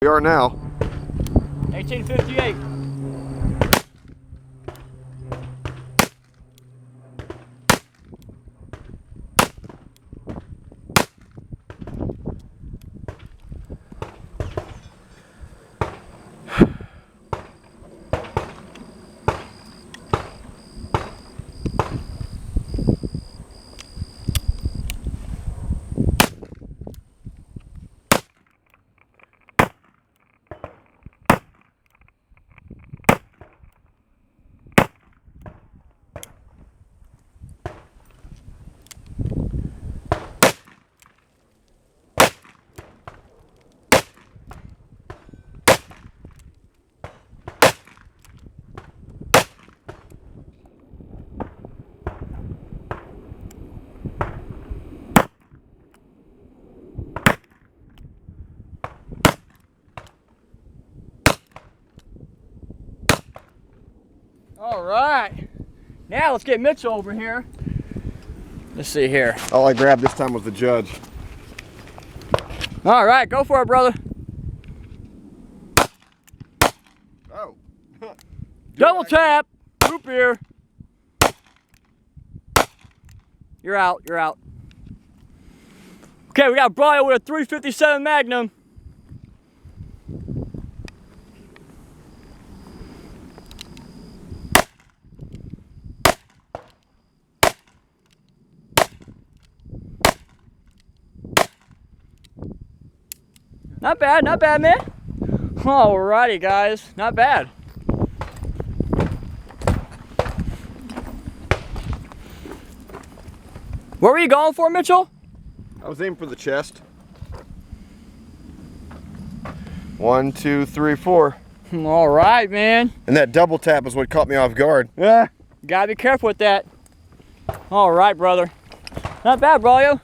We are now. 1858. All right, now let's get Mitchell over here. Let's see here. All I grabbed this time was the judge. All right, go for it, brother. Oh. Double tap, root beer. You're out, you're out. Okay, we got Brian with a 357 Magnum. Not bad, man. Alrighty, guys, not bad. What were you going for, Mitchell? I was aiming for the chest. 1, 2, 3, 4. All right, man. And that double tap is what caught me off guard. Yeah, gotta be careful with that. All right, brother. Not bad, bro.